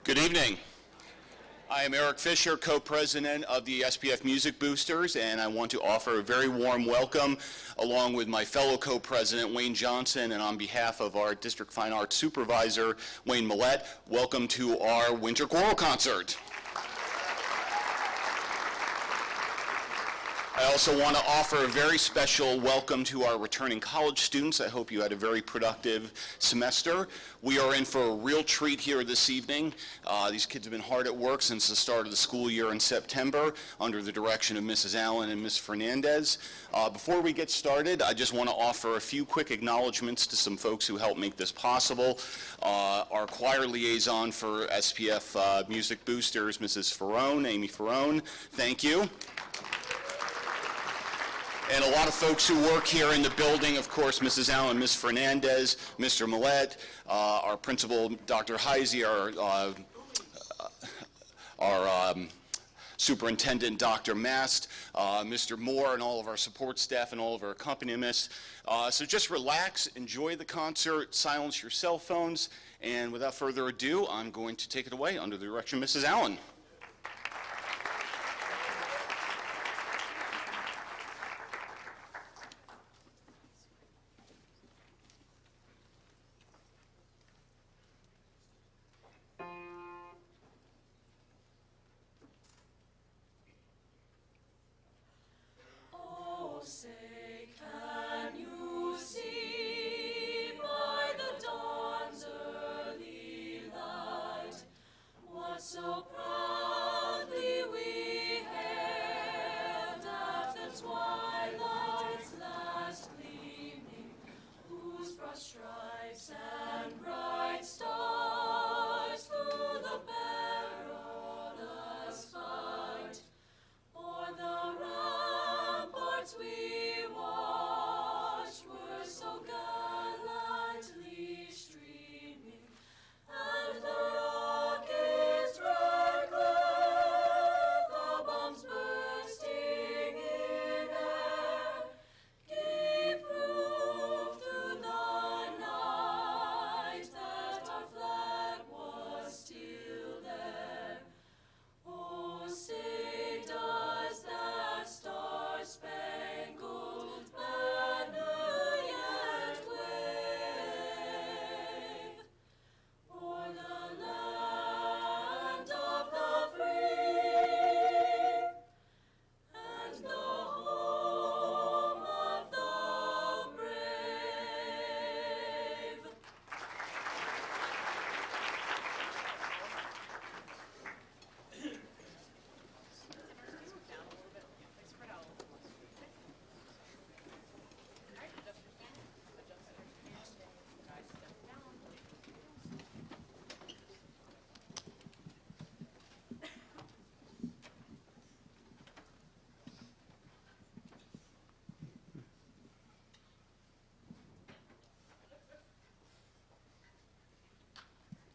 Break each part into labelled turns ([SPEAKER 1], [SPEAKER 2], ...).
[SPEAKER 1] Good evening. I am Eric Fisher, co-president of the SPF Music Boosters, and I want to offer a very warm welcome along with my fellow co-president, Wayne Johnson, and on behalf of our District Fine Arts Supervisor, Wayne Millette, welcome to our Winter Choral Concert. I also want to offer a very special welcome to our returning college students. I hope you had a very productive semester. We are in for a real treat here this evening. These kids have been hard at work since the start of the school year in September under the direction of Mrs. Allen and Ms. Fernandez. Before we get started, I just want to offer a few quick acknowledgments to some folks who helped make this possible. Our choir liaison for SPF Music Boosters, Mrs. Ferrone, Amy Ferrone, thank you. And a lot of folks who work here in the building, of course, Mrs. Allen, Ms. Fernandez, Mr. Millette, our principal, Dr. Heisey, our superintendent, Dr. Mast, Mr. Moore, and all of our support staff and all of our accompanimists. So just relax, enjoy the concert, silence your cell phones, and without further ado, I'm going to take it away under the direction of Mrs. Allen.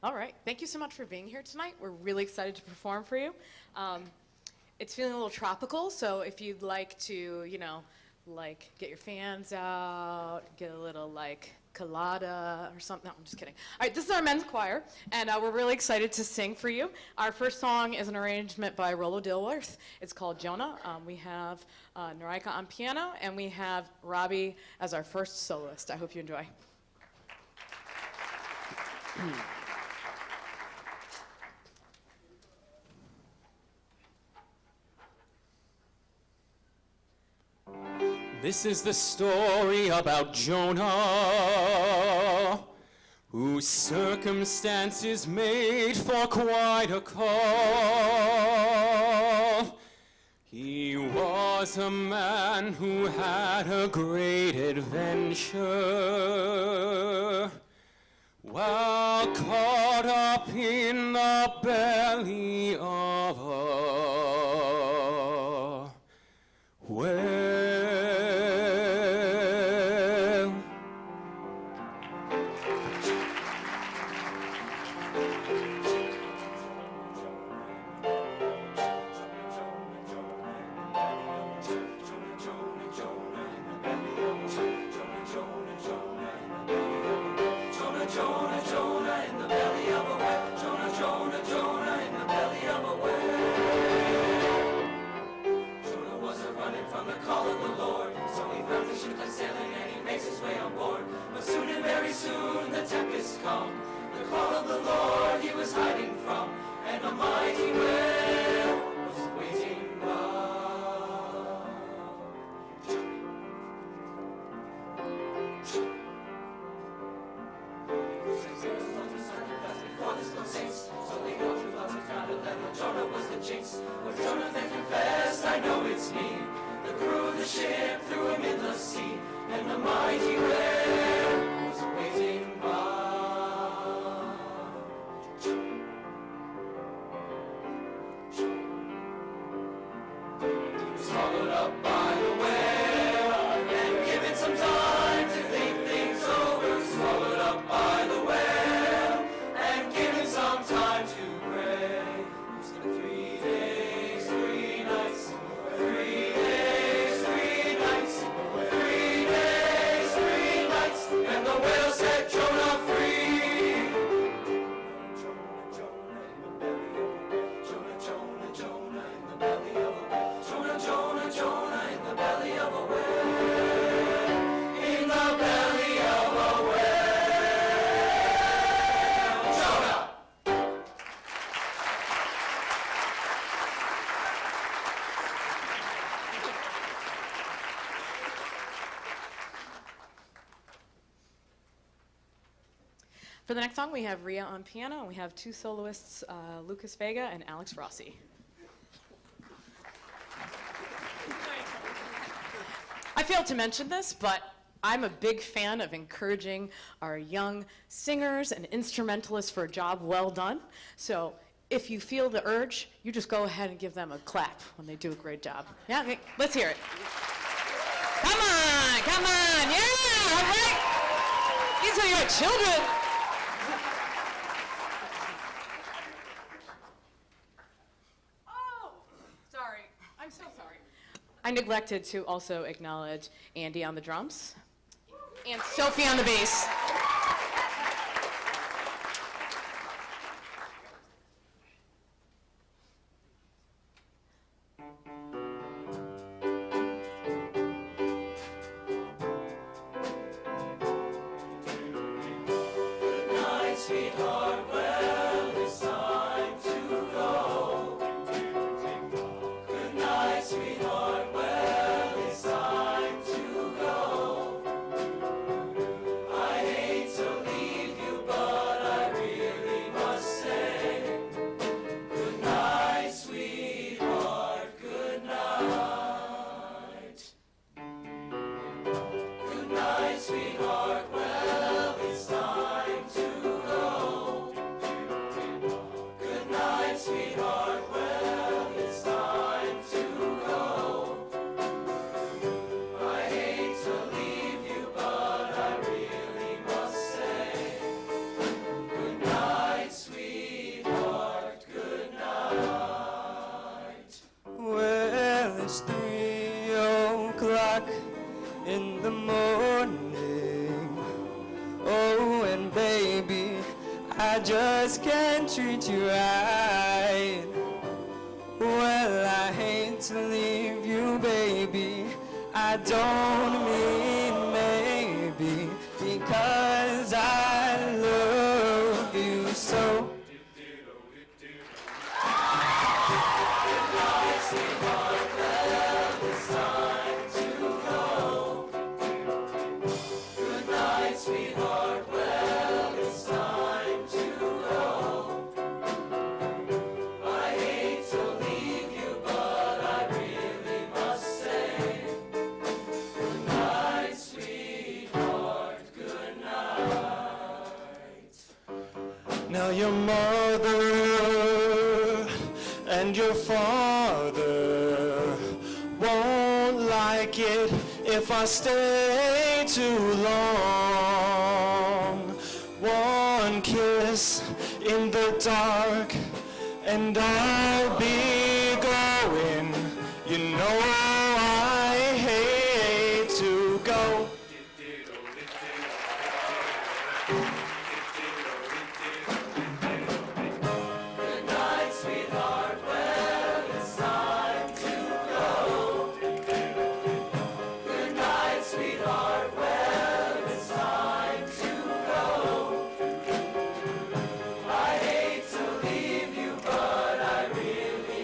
[SPEAKER 2] All right, thank you so much for being here tonight. We're really excited to perform for you. It's feeling a little tropical, so if you'd like to, like get your fans out, get a little like colada or something. No, I'm just kidding. All right, this is our men's choir, and we're really excited to sing for you. Our first song is an arrangement by Rollo Dilworth. It's called Jonah. We have Narika on piano, and we have Robbie as our first soloist. I hope you enjoy.
[SPEAKER 3] This is the story about Jonah, whose circumstances made for quite a call. He was a man who had a great adventure, while caught up in the belly of a whale.
[SPEAKER 4] Jonah, Jonah, in the belly of a whale. Jonah, Jonah, Jonah. it's me, the crew of the ship through a midless sea, and the mighty whale was waiting by. Swallowed up by the whale, and given some time to think things over. Swallowed up by the whale, and given some time to pray. He spent 3 days, 3 nights, 3 days, 3 nights, 3 days, 3 nights, and the whale set Jonah free. Jonah, Jonah in the belly of a whale. Jonah, Jonah, Jonah in the belly of a whale. Jonah, Jonah, Jonah in the belly of a whale. In the belly of a whale. Jonah!
[SPEAKER 2] For the next song, we have Rhea on piano, and we have 2 soloists, Lucas Vega and Alex Rossi. I failed to mention this, but I'm a big fan of encouraging our young singers and instrumentalists for a job well done. So if you feel the urge, you just go ahead and give them a clap when they do a great job. Yeah, okay, let's hear it. Come on, yeah, all right. These are your children. Oh, sorry, I'm so sorry. I neglected to also acknowledge Andy on the drums and Sophie on the bass.
[SPEAKER 4] Good night, sweetheart. Well, it's time to go. Good night, sweetheart. Well, it's time to go. I hate to leave you, but I really must say, good night, sweetheart. Good night. Good night, sweetheart. Well, it's time to go. Good night, sweetheart. Well, it's time to go. I hate to leave you, but I really must say, good night, sweetheart. Good night.
[SPEAKER 5] Well, it's 3 o'clock in the morning. Oh, and baby, I just can't treat you right. Well, I hate to leave you, baby. I don't mean maybe, because I love you so.
[SPEAKER 4] Good night, sweetheart. Well, it's time to go. I hate to leave you, but I really must say, good night, sweetheart. Good night.
[SPEAKER 5] Now your mother and your father won't like it if I stay too long. One kiss in the dark and I'll be going. You know I hate to go.
[SPEAKER 4] Good night, sweetheart. Well, it's time to go. Good night, sweetheart. Well, it's time to go. I hate to leave you, but I really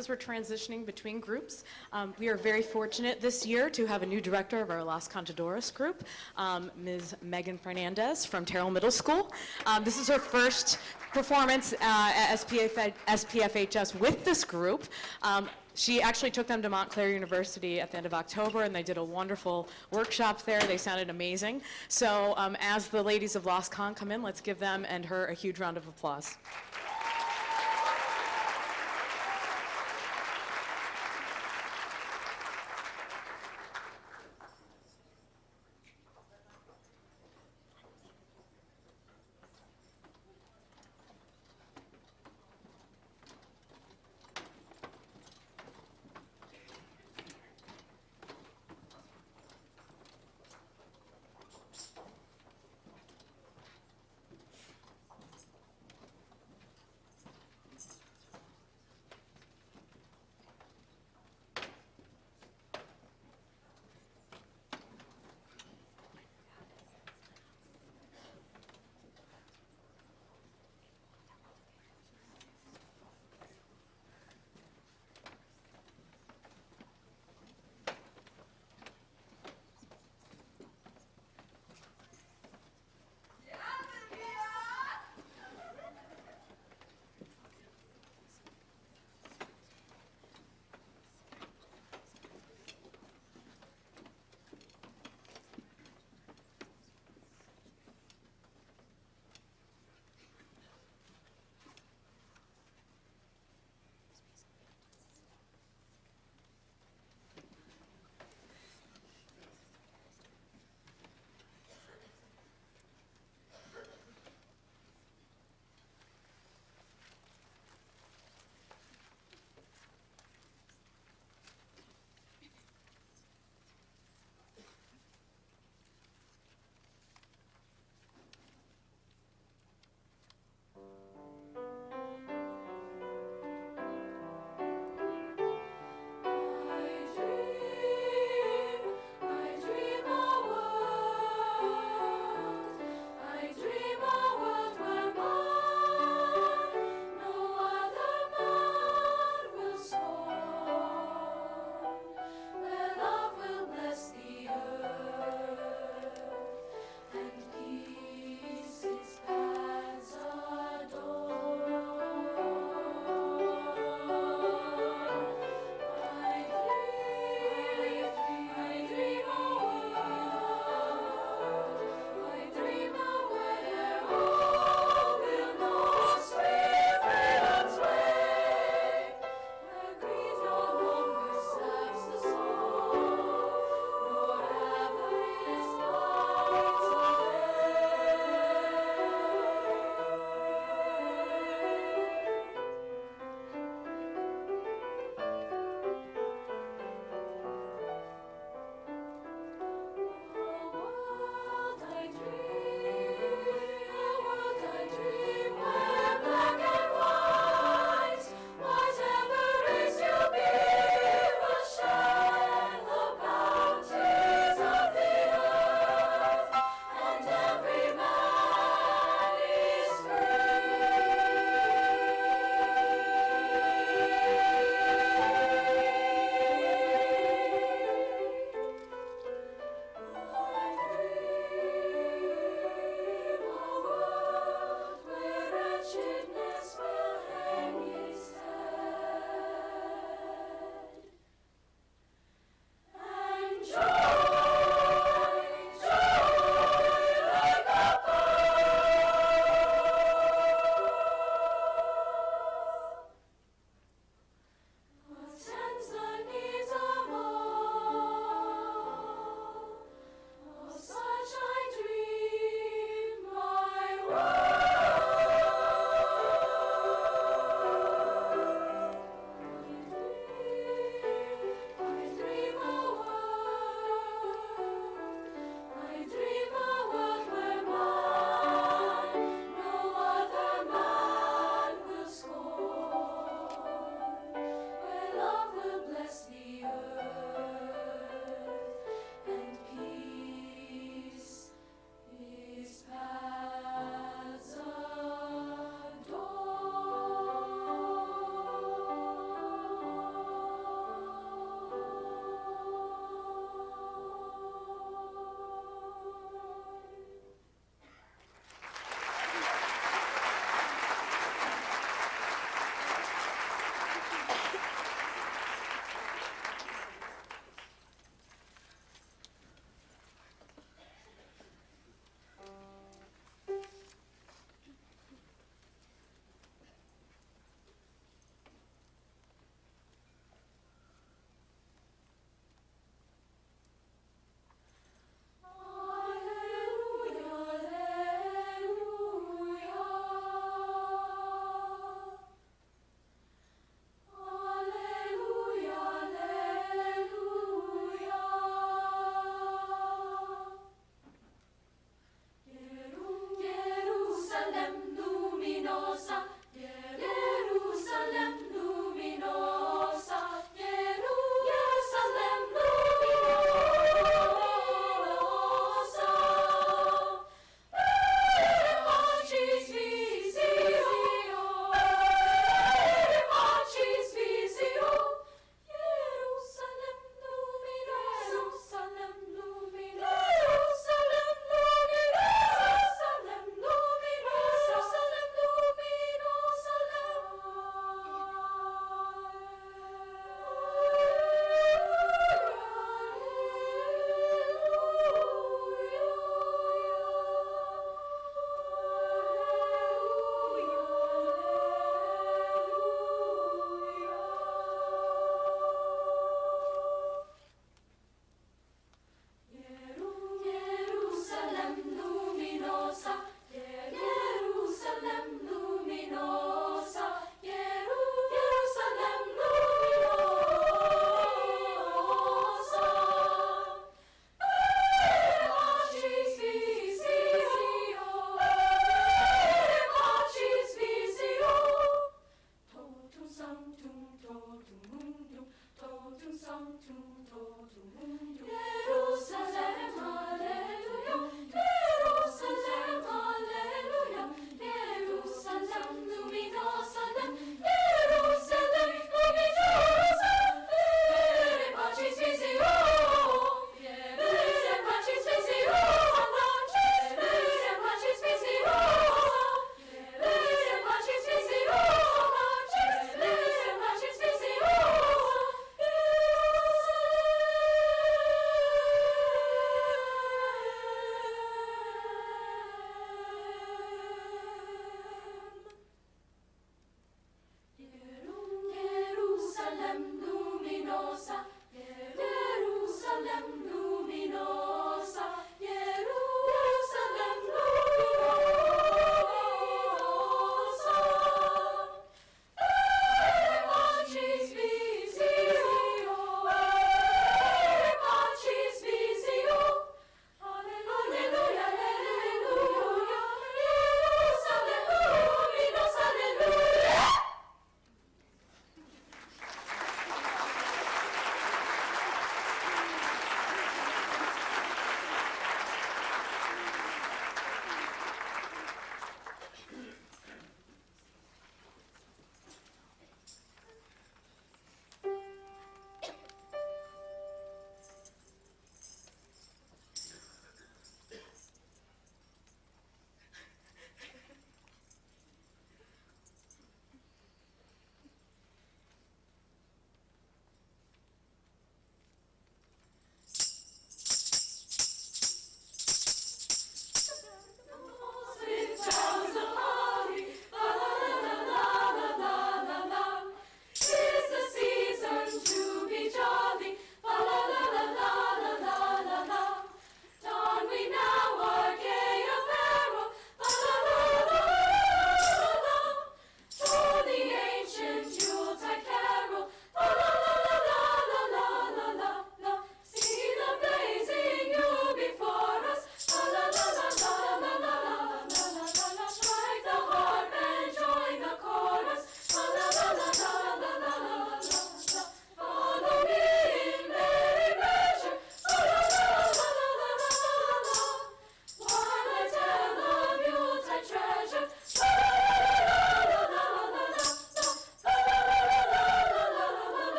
[SPEAKER 2] as we're transitioning between groups. We are very fortunate this year to have a new director of our Las Contadoras group, Ms. Megan Fernandez from Terrell Middle School. This is her first performance at SPFHS with this group. She actually took them to Montclair University at the end of October, and they did a wonderful workshop there. They sounded amazing. So as the ladies of Las Con come in, let's give them and her a huge round of applause.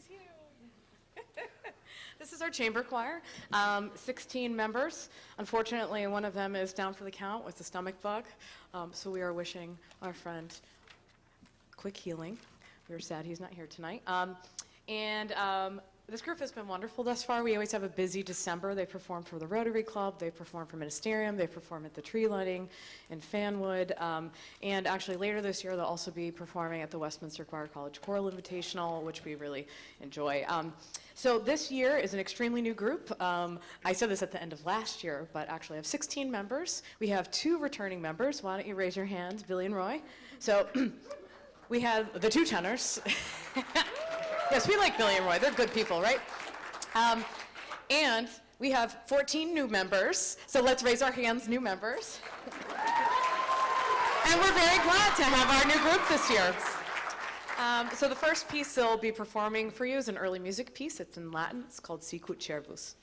[SPEAKER 2] He's here. This is our chamber choir, 16 members. Unfortunately, one of them is down for the count with a stomach bug, so we are wishing our friend quick healing. We're sad he's not here tonight. This group has been wonderful thus far. We always have a busy December. They perform for the Rotary Club, they perform for Ministerium, they perform at the tree lighting in Fanwood, and actually later this year they'll also be performing at the Westminster Choir College Choral Invitational, which we really enjoy. So this year is an extremely new group. I said this at the end of last year, but actually I have 16 members. We have 2 returning members. Why don't you raise your hands, Billy and Roy? So we have the 2 tenors. Yes, we like Billy and Roy. They're good people, right? And we have 14 new members. So let's raise our hands, new members. And we're very glad to have our new group this year. So the first piece they'll be performing for you is an early music piece. It's in Latin. It's called Sicut Cervus.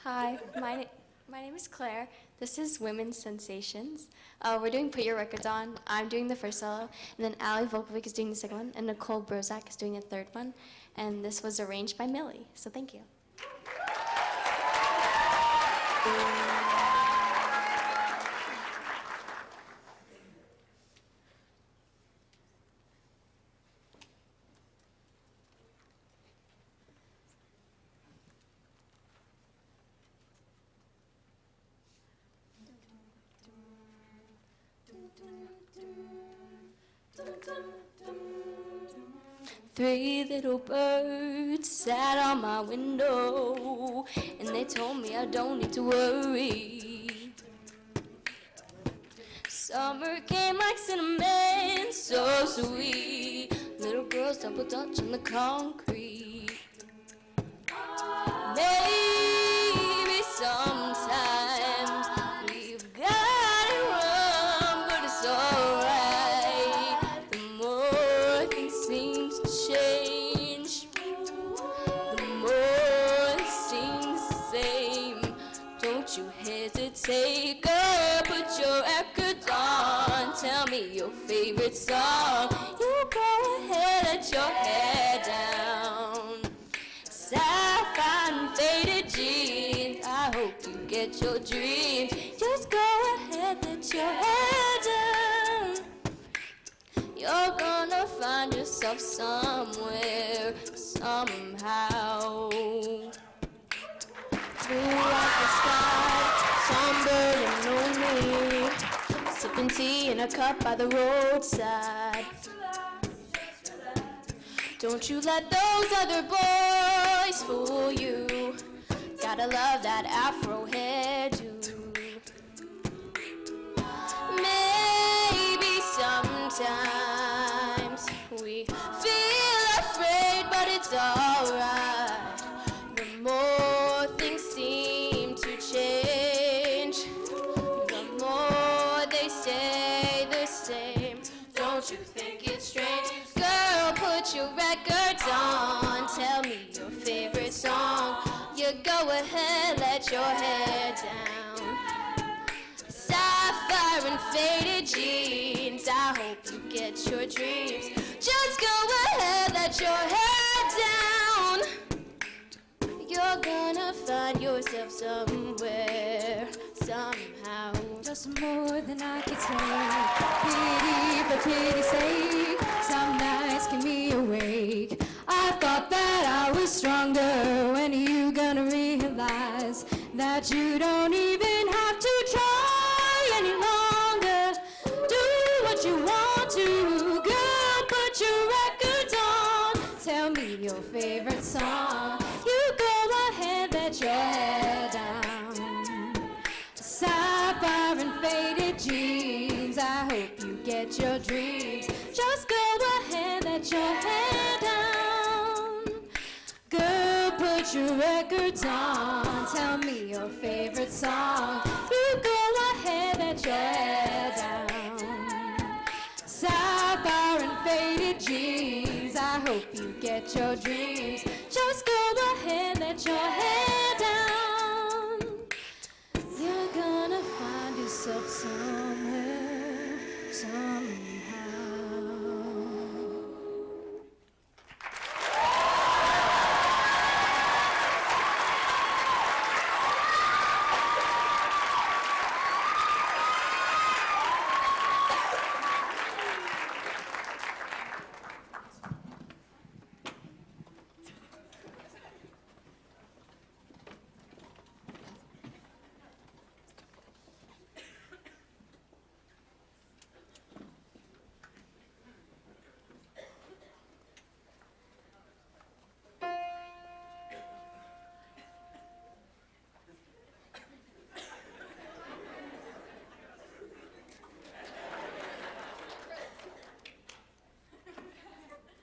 [SPEAKER 6] Hi, my name is Claire. This is Women's Sensations. We're doing Put Your Records On. I'm doing the first solo, and then Ali Volkovic is doing the second one, and Nicole Brozak is doing the third one. And this was arranged by Millie, so thank you. 3 little birds sat on my window, and they told me I don't need to worry. Summer came like cinnamon, so sweet. Little girls double dutch on the concrete. Maybe sometimes we've got it wrong, but it's alright. The more things seem to change, the more it seems the same. Don't you hesitate, girl, put your records on. Tell me your favorite song. You go ahead, let your hair down. Sapphire and faded jeans, I hope you get your dreams. Just go ahead, let your hair down. You're gonna find yourself somewhere, somehow. Blue like the sky, somber and lonely, sipping tea in a cup by the roadside. Don't you let those other boys fool you. Gotta love that afro hairdo. Maybe sometimes we feel afraid, but it's alright. The more things seem to change, the more they stay the same. Don't you think it's strange? Girl, put your records on. Tell me your favorite song. You go ahead, let your hair down. Sapphire and faded jeans, I hope you get your dreams. Just go ahead, let your hair down. You're gonna find yourself somewhere, somehow.
[SPEAKER 7] Just more than I can say. Pity for pity's sake, some nights keep me awake. I thought that I was stronger. When are you gonna realize that you don't even have to try any longer? Do what you want to, girl, put your records on. Tell me your favorite song. You go ahead, let your hair down. Sapphire and faded jeans, I hope you get your dreams. Just go ahead, let your hair down. Girl, put your records on. Tell me your favorite song. You go ahead, let your hair down. Sapphire and faded jeans, I hope you get your dreams. Just go ahead, let your hair down. You're gonna find yourself somewhere, somehow.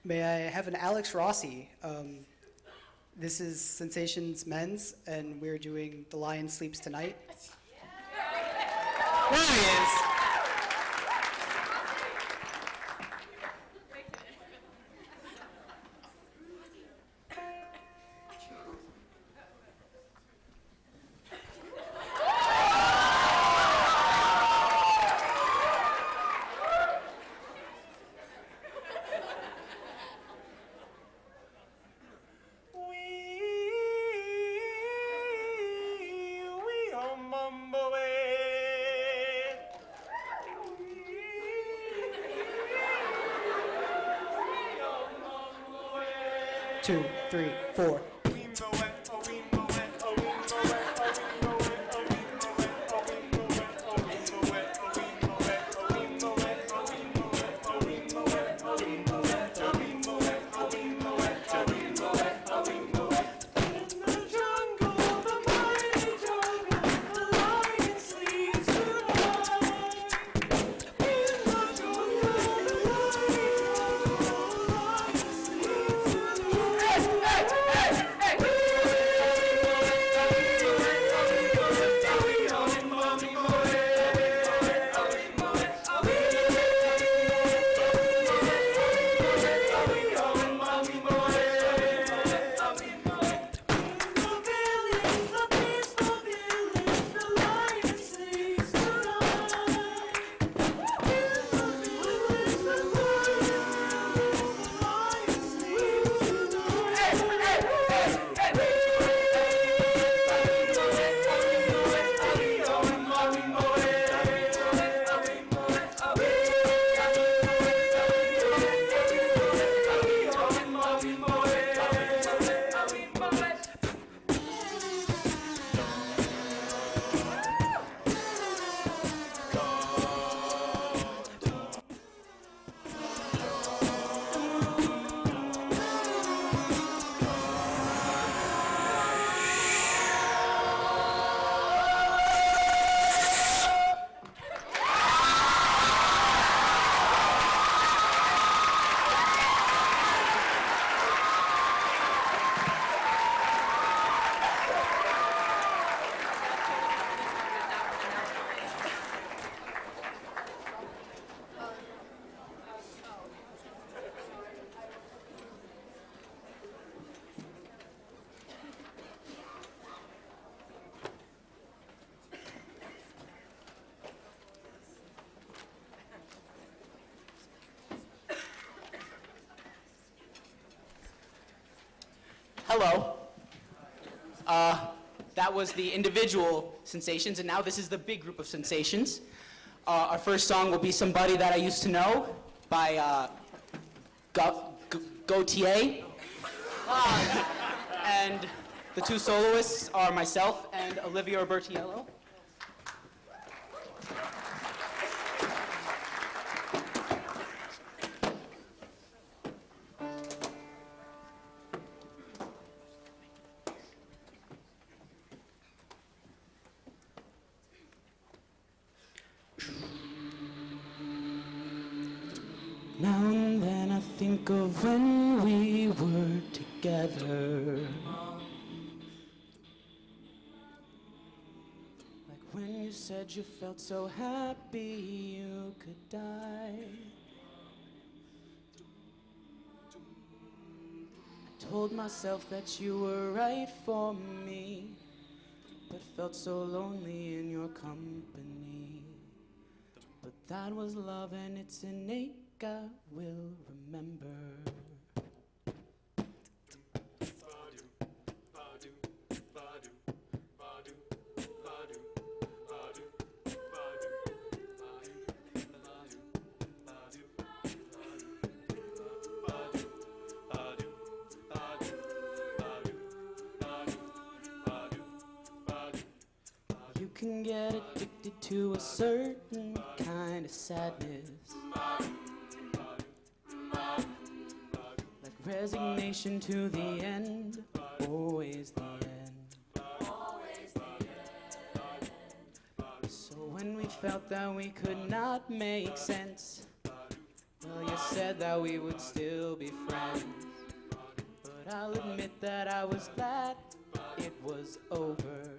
[SPEAKER 8] May I have an Alex Rossi? This is Sensations Men's, and we're doing The Lion Sleeps Tonight.
[SPEAKER 5] There he is.
[SPEAKER 8] 2, 3, 4.
[SPEAKER 9] Hello. That was the individual sensations, and now this is the big group of sensations. Our first song will be Somebody That I Used to Know by Gautier. And the two soloists are myself and Olivia Robertiello. Now and then I think of when we were together. Like when you said you felt so happy you could die. I told myself that you were right for me, but felt so lonely in your company. But that was love and it's innate, I will remember. You can get addicted to a certain kind of sadness. Like resignation to the end, always the end. So when we felt that we could not make sense, well, you said that we would still be friends. But I'll admit that I was glad it was over.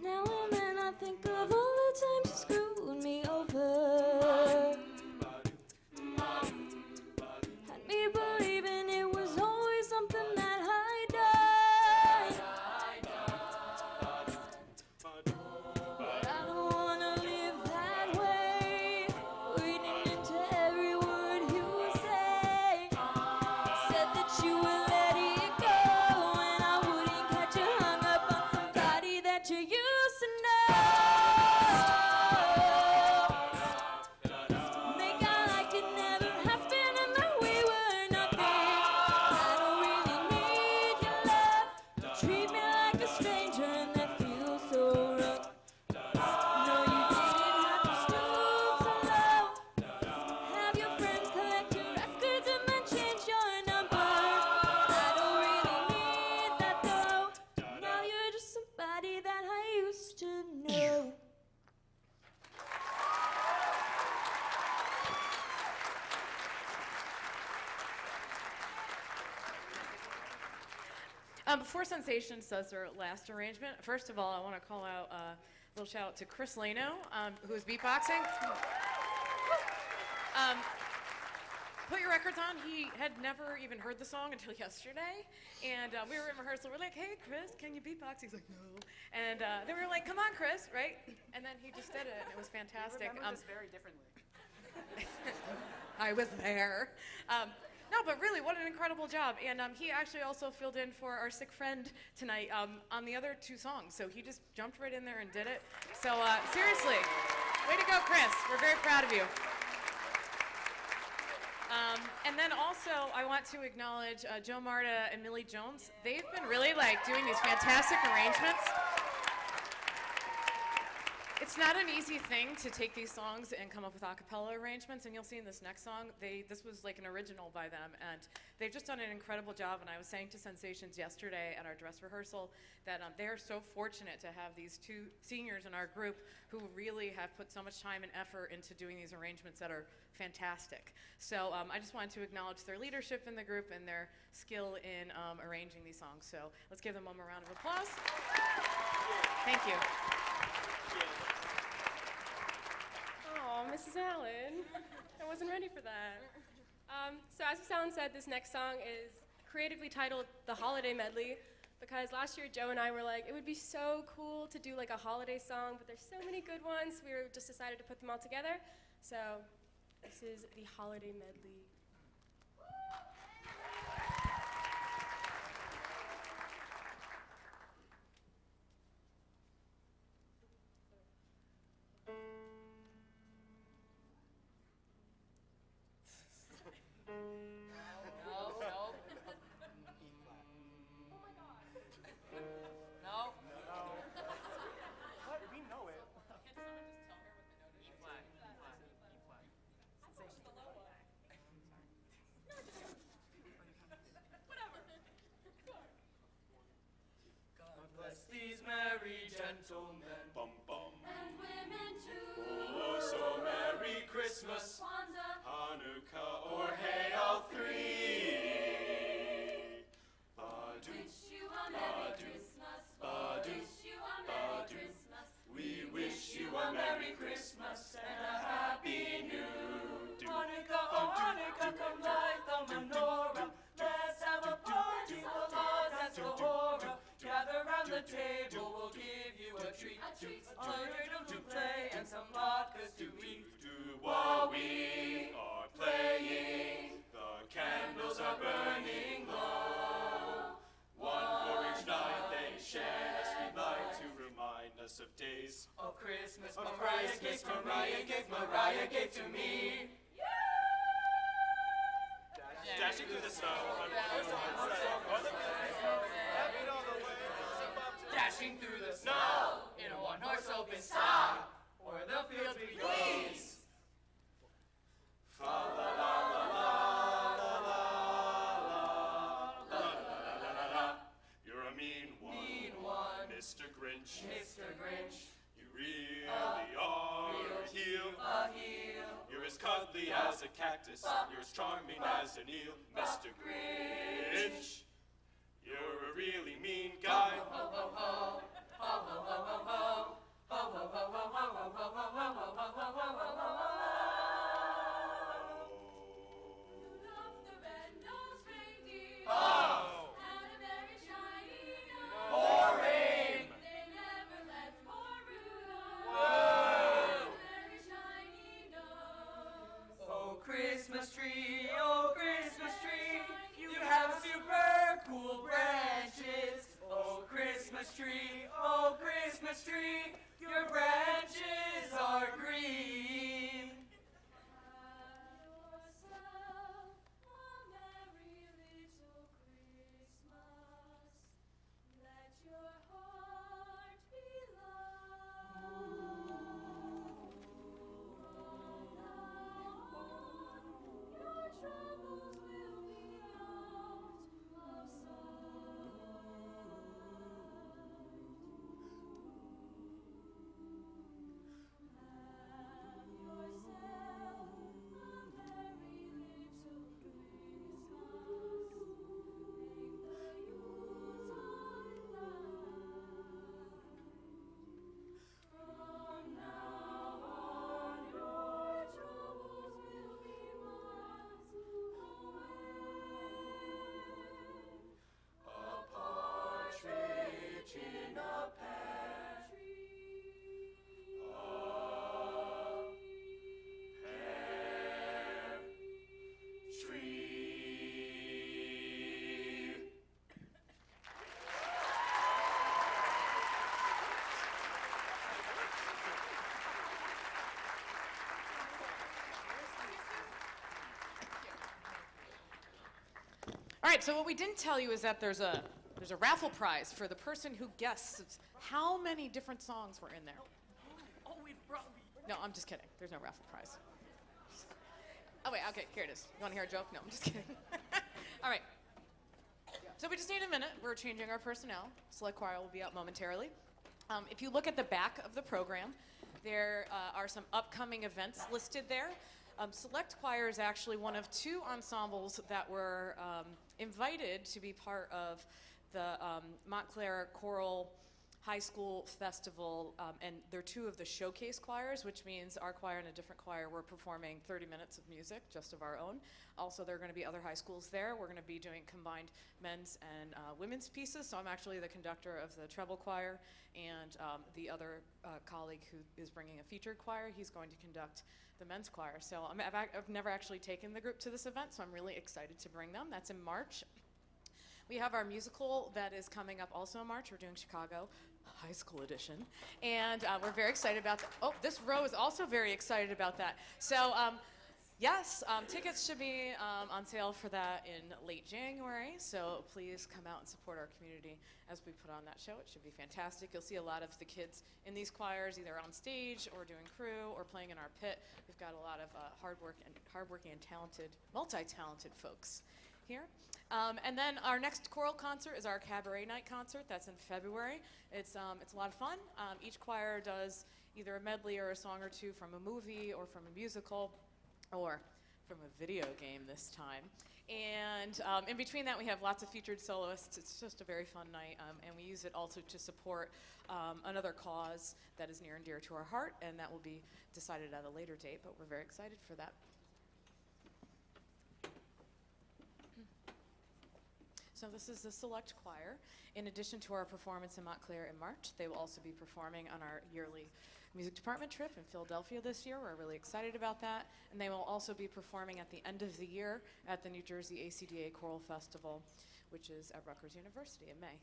[SPEAKER 7] Now and then I think of all the times you screwed me over. Had me believing it was always something that I done.
[SPEAKER 2] Before Sensations does their last arrangement, first of all, I want to call out a little shout out to Chris Lano, who is beatboxing. Put your records on. He had never even heard the song until yesterday, and we were in rehearsal. We're like, "Hey, Chris, can you beatbox?" He's like, "No," and then we were like, "Come on, Chris," right? And then he just did it, and it was fantastic.
[SPEAKER 9] Remember this very differently.
[SPEAKER 2] I was there. No, but really, what an incredible job. And he actually also filled in for our sick friend tonight on the other two songs. So he just jumped right in there and did it. So seriously, way to go, Chris. We're very proud of you. And then also, I want to acknowledge Joe Marta and Millie Jones. They've been really doing these fantastic arrangements. It's not an easy thing to take these songs and come up with a cappella arrangements, and you'll see in this next song, this was like an original by them, and they've just done an incredible job. And I was saying to Sensations yesterday at our dress rehearsal that they are so fortunate to have these two seniors in our group who really have put so much time and effort into doing these arrangements that are fantastic. So I just wanted to acknowledge their leadership in the group and their skill in arranging these songs. So let's give them a round of applause. Thank you.
[SPEAKER 10] Oh, Mrs. Allen, I wasn't ready for that. So as Mrs. Allen said, this next song is creatively titled The Holiday Medley, because last year Joe and I were like, it would be so cool to do like a holiday song, but there's so many good ones, we just decided to put them all together. So this is The Holiday Medley.
[SPEAKER 4] Bless these merry gentlemen,
[SPEAKER 1] Bum, bum.
[SPEAKER 6] And women too.
[SPEAKER 4] oh, so Merry Christmas,
[SPEAKER 6] Kwanzaa.
[SPEAKER 4] Hanukkah, or hey, all three. Badu,
[SPEAKER 6] Wish you a Merry Christmas.
[SPEAKER 4] Badu,
[SPEAKER 6] Wish you a Merry
[SPEAKER 4] Badu.
[SPEAKER 6] Christmas.
[SPEAKER 4] We wish you a Merry Christmas and a Happy New Hanukkah, oh Hanukkah, come light the menorah. Let's have a party full of Hezbollah. Gather round the table, we'll give you a treat.
[SPEAKER 6] A treat.
[SPEAKER 4] A dreidel to play and some latkes to eat. While we are playing, the candles are burning low. One for each night they shed as we light to remind us of days of Christmas. Mariah gave to me. Dashing through the snow. Dashing through the snow in a one-horse open song, o'er the fields we please. Fa la la la la la la la la la la la. You're a mean one, Mr. Grinch. Mr. Grinch. You really are a heel. You're as cuddly as a cactus. You're as charming as an eel, Mr. Grinch. You're a really mean guy. Ho ho ho ho. Ho ho ho ho ho. Ho ho ho ho ho ho ho ho ho ho ho ho ho.
[SPEAKER 6] Rudolph the red-nosed reindeer
[SPEAKER 4] Oh!
[SPEAKER 6] had a very shiny nose.
[SPEAKER 4] Boring!
[SPEAKER 6] They never let poor Rudolph
[SPEAKER 4] Whoa!
[SPEAKER 6] have a very shiny nose.
[SPEAKER 4] Oh Christmas tree, you have super cool branches. Oh Christmas tree, your branches are green.
[SPEAKER 6] Have yourself a merry little Christmas. Let your heart be light. Your troubles will be out of sight. Have
[SPEAKER 2] All right, so what we didn't tell you is that there's a raffle prize for the person who guesses how many different songs were in there. No, I'm just kidding. There's no raffle prize. Oh wait, okay, here it is. You want to hear a joke? No, I'm just kidding. All right. So we just need a minute. We're changing our personnel. Select choir will be out momentarily. If you look at the back of the program, there are some upcoming events listed there. Select choir is actually one of 2 ensembles that were invited to be part of the Montclair Choral High School Festival, and they're 2 of the showcase choirs, which means our choir and a different choir were performing 30 minutes of music, just of our own. Also, there are going to be other high schools there. We're going to be doing combined men's and women's pieces, so I'm actually the conductor of the treble choir, and the other colleague who is bringing a featured choir, he's going to conduct the men's choir. So I've never actually taken the group to this event, so I'm really excited to bring them. That's in March. We have our musical that is coming up also in March. We're doing Chicago High School Edition. And we're very excited about that. Oh, this row is also very excited about that. So yes, tickets should be on sale for that in late January. So please come out and support our community as we put on that show. It should be fantastic. You'll see a lot of the kids in these choirs either on stage or doing crew or playing in our pit. We've got a lot of hardworking and talented, multi-talented folks here. And then our next choral concert is our cabaret night concert. That's in February. It's a lot of fun. Each choir does either a medley or a song or 2 from a movie or from a musical or from a video game this time. And in between that, we have lots of featured soloists. It's just a very fun night, and we use it also to support another cause that is near and dear to our heart, and that will be decided at a later date, but we're very excited for that. So this is the Select Choir. In addition to our performance in Montclair in March, they will also be performing on our yearly music department trip in Philadelphia this year. We're really excited about that. And they will also be performing at the end of the year at the New Jersey ACDA Choral Festival, which is at Rutgers University in May.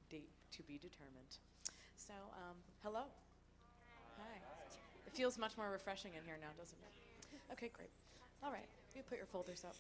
[SPEAKER 2] Date to be determined. So, hello. Hi. It feels much more refreshing in here now, doesn't it? Okay, great. All right, you put your folders up.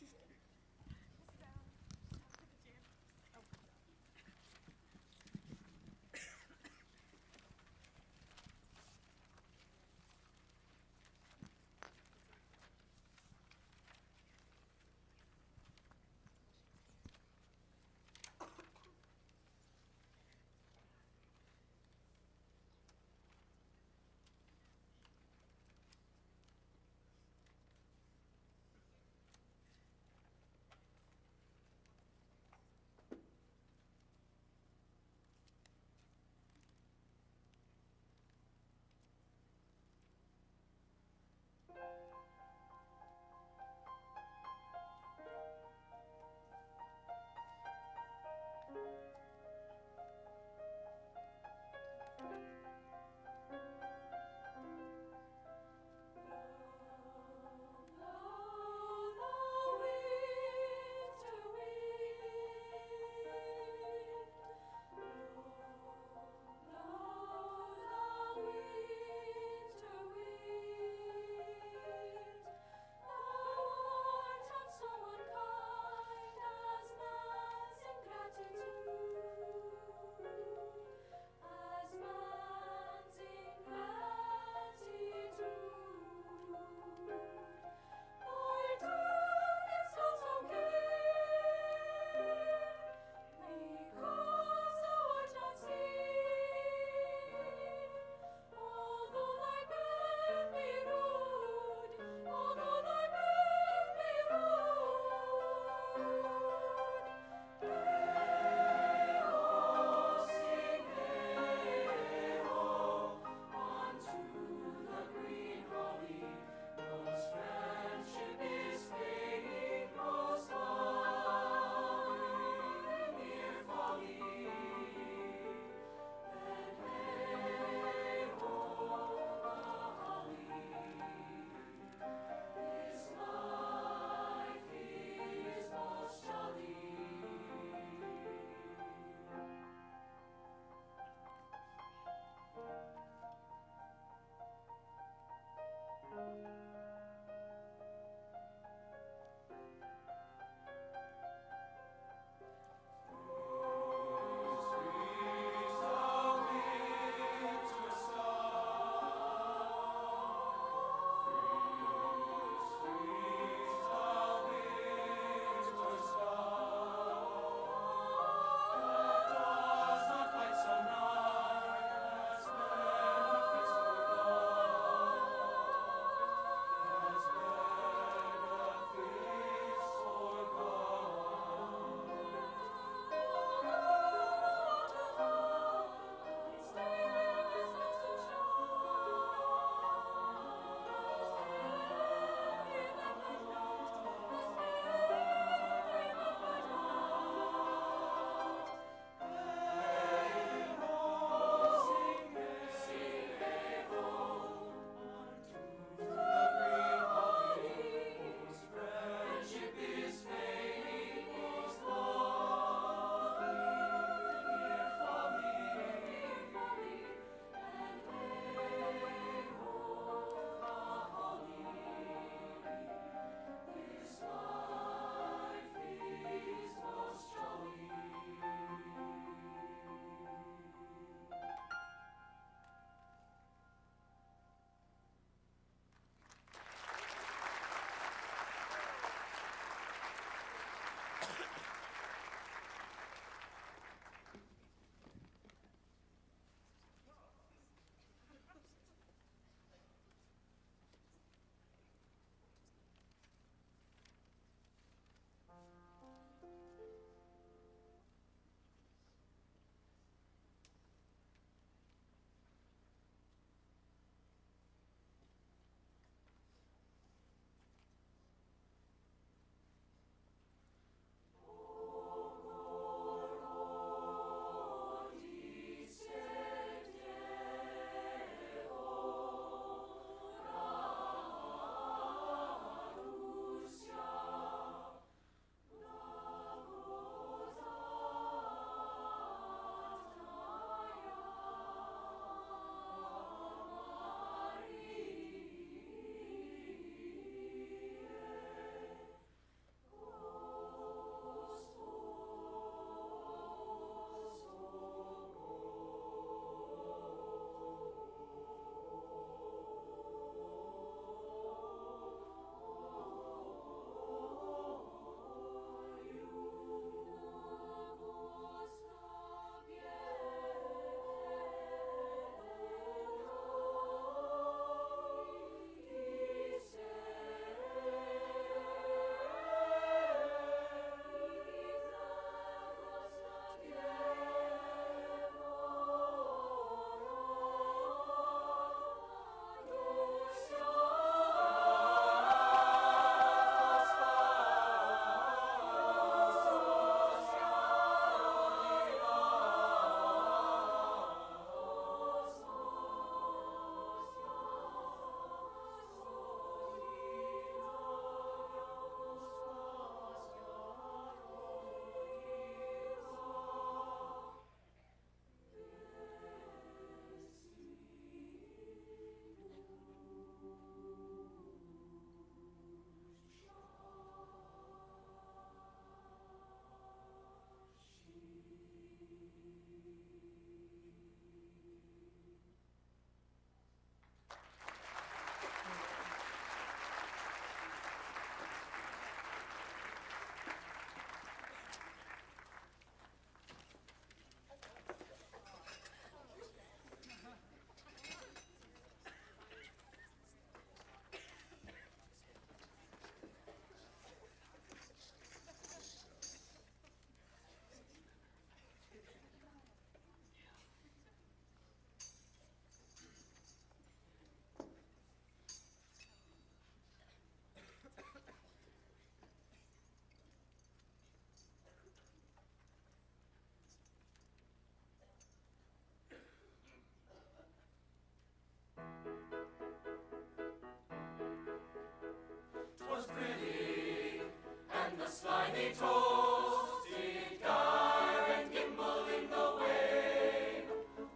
[SPEAKER 4] slightly tossed, did gyre and gimble in the wave.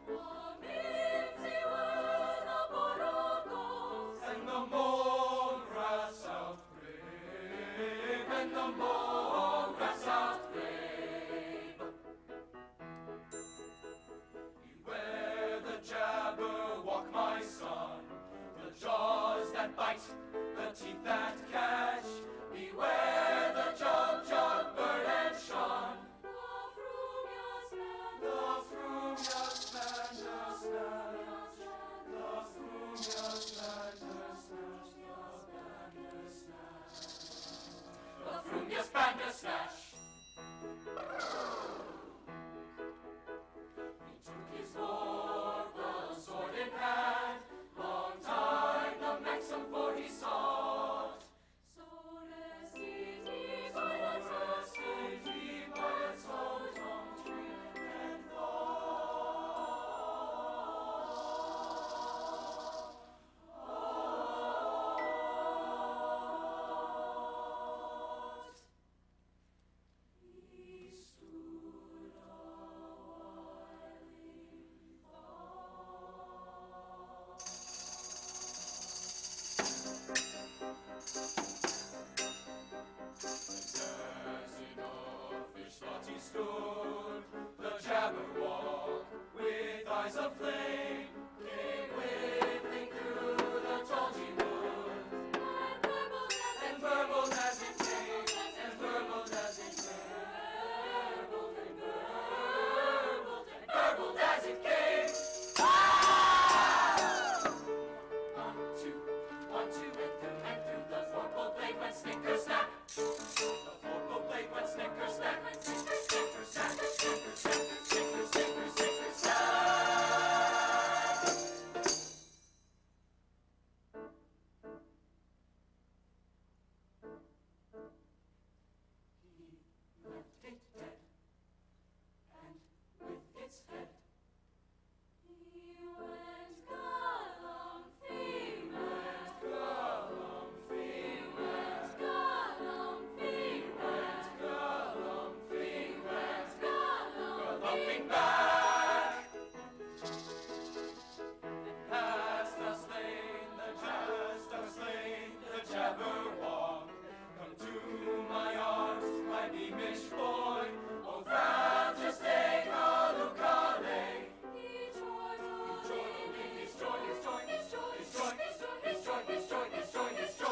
[SPEAKER 4] Amidst were the borogos, and the mown grass outgrabe, and the mown grass outgrabe. Beware the jabberwock, my son, the jaws that bite, the teeth that catch. Beware the jug, bird and shun. The frumious man, the frumious man, the snatch. The frumious man, the snatch. The frumious bandersnatch. He took his lord, the sword in hand, long time the maxim for he sought. So rested he by its old tree and thought. He stood a while in thought. As in a fish thought he stood, the jabberwock, with eyes of flame, came whiffling through the tulgey woods, and burbled as it came, and burbled as it came, burbled as it came. One, two, and through the forked blade went snicker snack. The forked blade went snicker snack. Snicker, snicker, snack. Snicker, snicker, snicker, snicker, snicker, snack. He left it dead, and with its head he went galumphing, went galumphing, went galumphing, went galumphing, went galumphing back. Hast thou slain the jabberwock? Come to my arms, my beamish boy. O fragile stay, calucale. He joyed, his joy, his joy, his joy, his joy, his joy, his joy, his joy, his joy, his joy.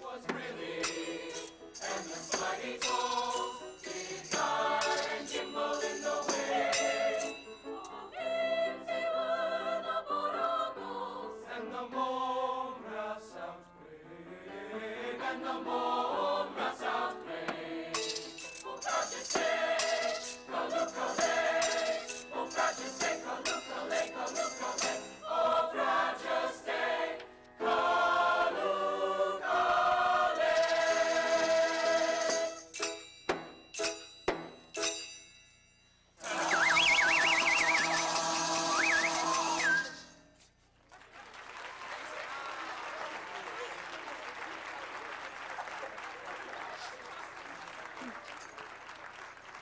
[SPEAKER 4] Was brilliant, and the slaggy toes did gyre and gimble in the wind. Amidst were the borogos, and the mown grass outgrabe, and the mown grass outgrabe. O fragile stay, calucale. O fragile stay, calucale, calucale. O fragile stay,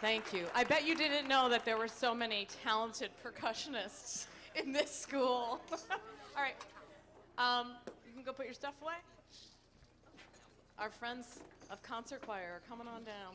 [SPEAKER 2] Thank you. I bet you didn't know that there were so many talented percussionists in this school. All right. You can go put your stuff away. Our friends of concert choir are coming on down.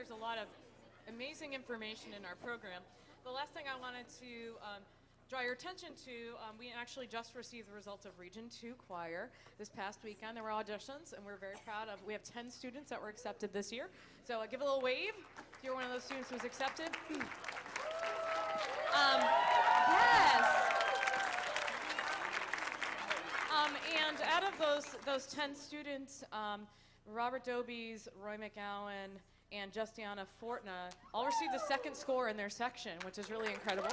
[SPEAKER 11] there's a lot of amazing information in our program. The last thing I wanted to draw your attention to, we actually just received the results of Region 2 Choir this past weekend. There were auditions, and we're very proud of, we have 10 students that were accepted this year. So give a little wave if you're one of those students who was accepted. Yes. And out of those 10 students, Robert Dobies, Roy McGowan, and Justiana Fortna all received the second score in their section, which is really incredible.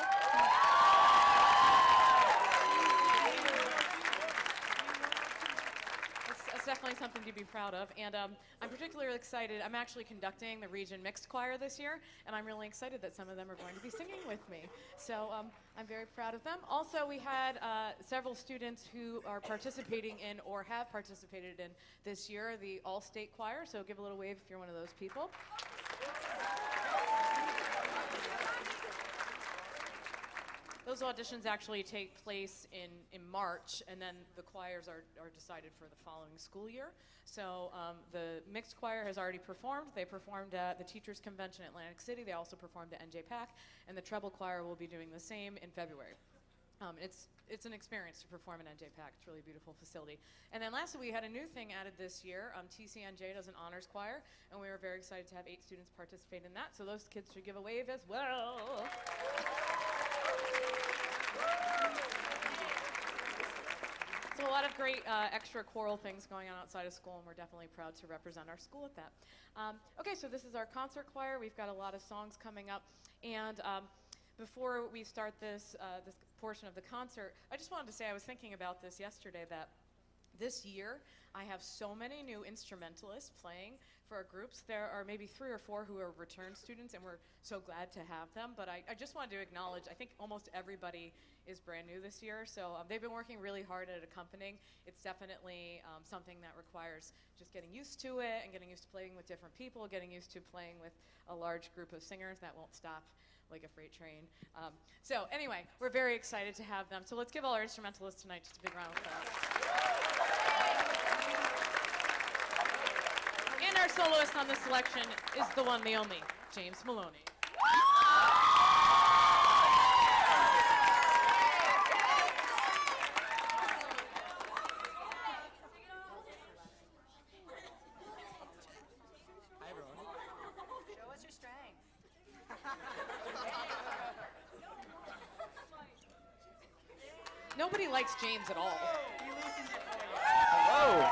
[SPEAKER 11] It's definitely something to be proud of. And I'm particularly excited. I'm actually conducting the Region Mixed Choir this year, and I'm really excited that some of them are going to be singing with me. So I'm very proud of them. Also, we had several students who are participating in or have participated in this year the All-State Choir. So give a little wave if you're one of those people. Those auditions actually take place in March, and then the choirs are decided for the following school year. So the mixed choir has already performed. They performed at the Teachers Convention at Atlantic City. They also performed at NJPAC, and the treble choir will be doing the same in February. It's an experience to perform at NJPAC. It's a really beautiful facility. And then lastly, we had a new thing added this year. TCNJ does an honors choir, and we were very excited to have 8 students participate in that. So those kids should give a wave as well. So a lot of great extra choral things going on outside of school, and we're definitely proud to represent our school at that. Okay, so this is our concert choir. We've got a lot of songs coming up, and before we start this portion of the concert, I just wanted to say I was thinking about this yesterday, that this year I have so many new instrumentalists playing for our groups. There are maybe 3 or 4 who are return students, and we're so glad to have them. But I just wanted to acknowledge, I think almost everybody is brand new this year, so they've been working really hard at accompanying. It's definitely something that requires just getting used to it and getting used to playing with different people, getting used to playing with a large group of singers that won't stop like a freight train. So anyway, we're very excited to have them. So let's give all our instrumentalists tonight just a big round of applause. And our soloist on this selection is the one, the only, James Maloney.
[SPEAKER 12] Hi, everyone. Show us your strength.
[SPEAKER 2] Nobody likes James at all.
[SPEAKER 5] Hello.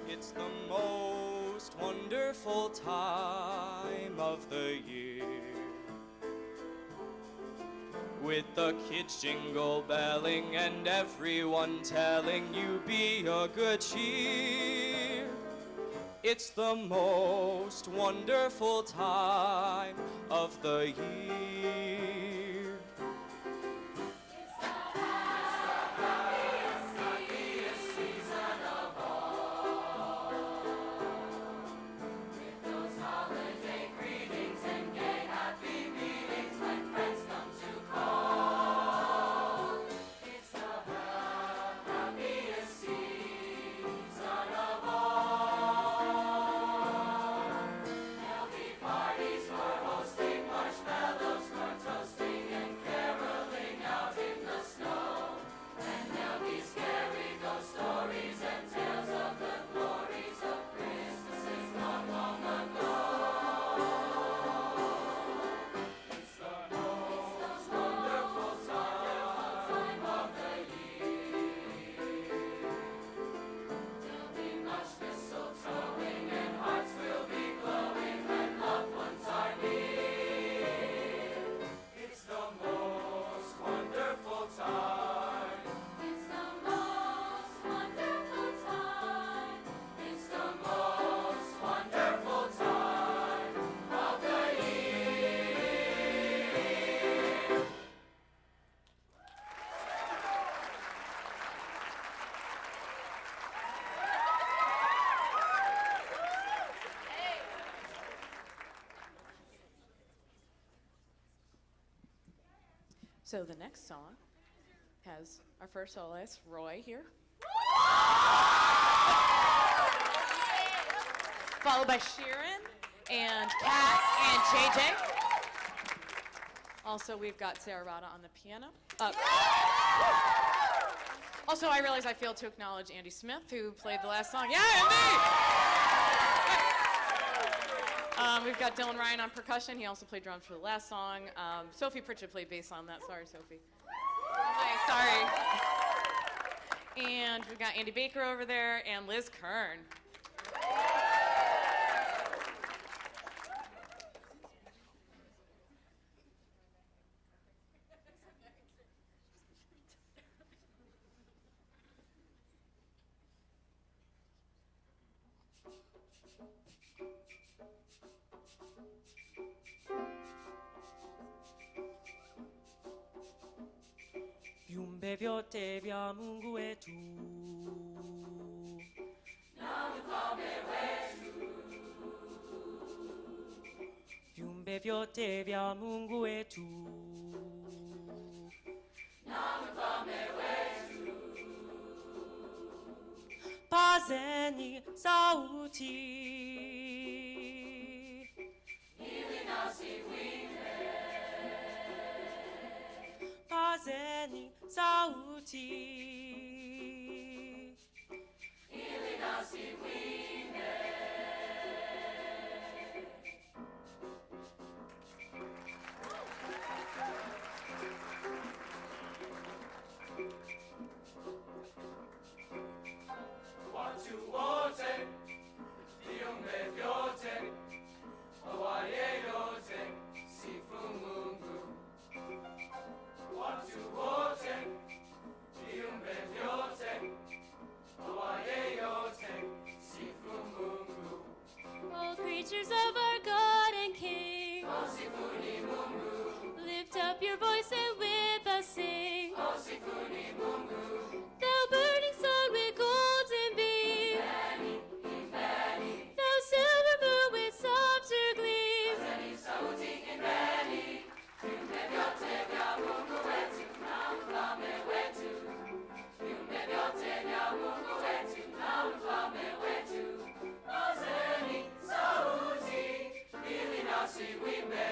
[SPEAKER 5] It's the most wonderful time of the year, with the kids jingle belling and everyone telling you be a good cheer. It's the most wonderful time of the year.
[SPEAKER 4] Parties for hosting, marshmallows for toasting.
[SPEAKER 11] So the next song has our first soloist, Roy, here. Followed by Sheeran and Kat and JJ. Also, we've got Sarah Rada on the piano. Also, I realize I failed to acknowledge Andy Smith, who played the last song. Yeah, Andy! We've got Dylan Ryan on percussion. He also played drums for the last song. Sophie Pritchett played bass on that. Sorry, Sophie. Hi, sorry. And we've got Andy Baker over there and Liz Kern.
[SPEAKER 5] Viumbe vyote vya Mungu wetu,
[SPEAKER 4] na mfalme wetu.
[SPEAKER 5] viumbe vyote vya Mungu wetu,
[SPEAKER 4] Na mfalme wetu.
[SPEAKER 5] pazeni sauti,
[SPEAKER 4] Ili nasi wimbe.
[SPEAKER 5] pazeni sauti,
[SPEAKER 4] Ili nasi wimbe. Watu wote, viumbe vyote, awaye yote, sifu Mungu. Watu wote, viumbe vyote, awaye yote, sifu Mungu.
[SPEAKER 6] All creatures of our God and King,
[SPEAKER 4] Sifuni Mungu,
[SPEAKER 6] lift up your voice and with us sing.
[SPEAKER 4] sifuni Mungu.
[SPEAKER 6] Thou burning sun with golden beam, thou silver moon with softer gleam.
[SPEAKER 4] Ni sauti imbeni, viumbe vyote vya Mungu wetu na mfalme wetu. Viumbe vyote vya Mungu wetu na mfalme wetu. Pazeni sauti, ili nasi wimbe.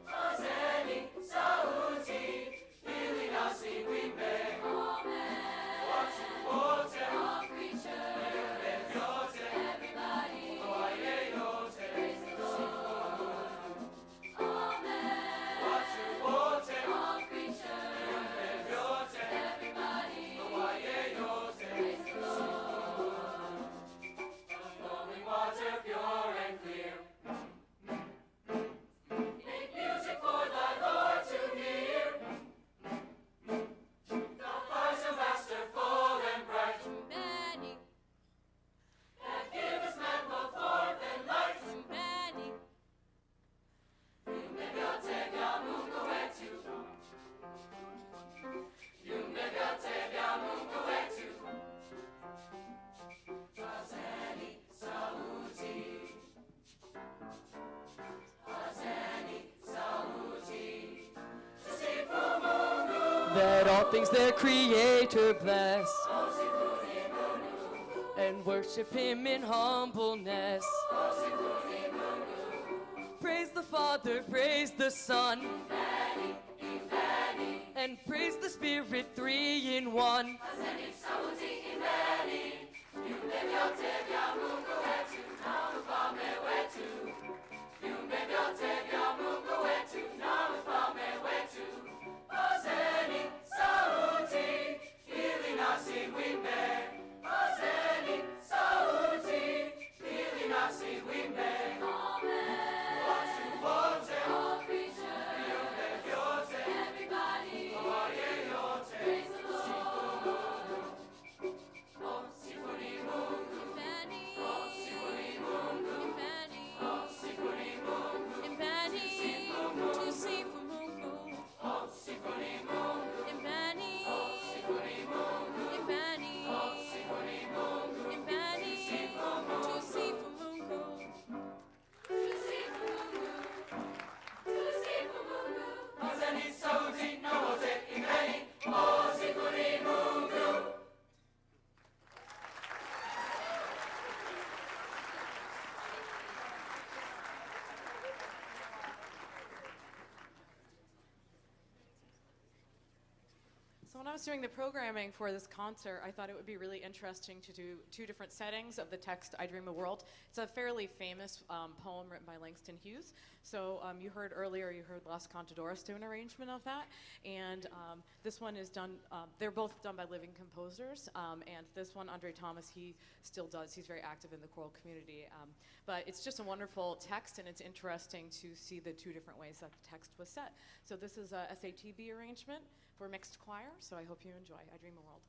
[SPEAKER 4] Pazeni sauti, ili nasi wimbe. Watu wote, viumbe vyote, awaye yote, watu wote, viumbe vyote, awaye yote, flowing water pure and clear. Make music for thy Lord to hear. Thou fires of master full and bright,
[SPEAKER 6] Many,
[SPEAKER 4] that givest man both forth and light.
[SPEAKER 6] many,
[SPEAKER 4] Viumbe vyote vya Mungu wetu. Viumbe vyote vya Mungu wetu. Pazeni sauti. Pazeni sauti. Tusifu Mungu.
[SPEAKER 5] that all things their Creator bless, and worship Him in humbleness. Praise the Father, praise the Son, and praise the Spirit, three in one.
[SPEAKER 4] Pazeni sauti imbeni. Viumbe vyote vya Mungu wetu na mfalme wetu. Viumbe vyote vya Mungu wetu na mfalme wetu. Pazeni sauti, ili nasi wimbe. Pazeni sauti, ili nasi wimbe. Watu wote, viumbe vyote, awaye yote, oh, sifuni Mungu.
[SPEAKER 6] many,
[SPEAKER 4] Sifuni Mungu.
[SPEAKER 6] many,
[SPEAKER 4] Sifuni Mungu.
[SPEAKER 6] many, to sing for Mungu.
[SPEAKER 4] Oh, sifuni Mungu.
[SPEAKER 6] Many,
[SPEAKER 4] Sifuni Mungu.
[SPEAKER 6] many,
[SPEAKER 4] Sifuni Mungu.
[SPEAKER 6] many, to sing for Mungu.
[SPEAKER 4] Tusifu
[SPEAKER 11] when I was doing the programming for this concert, I thought it would be really interesting to do two different settings of the text I Dream a World. It's a fairly famous poem written by Langston Hughes. So you heard Las Cantadores do an arrangement of that. And this one is done, they're both done by living composers. And this one, Andre Thomas, he still does. He's very active in the choral community. But it's just a wonderful text, and it's interesting to see the two different ways that the text was set. So this is a SATB arrangement for mixed choir, so I hope you enjoy I Dream a World.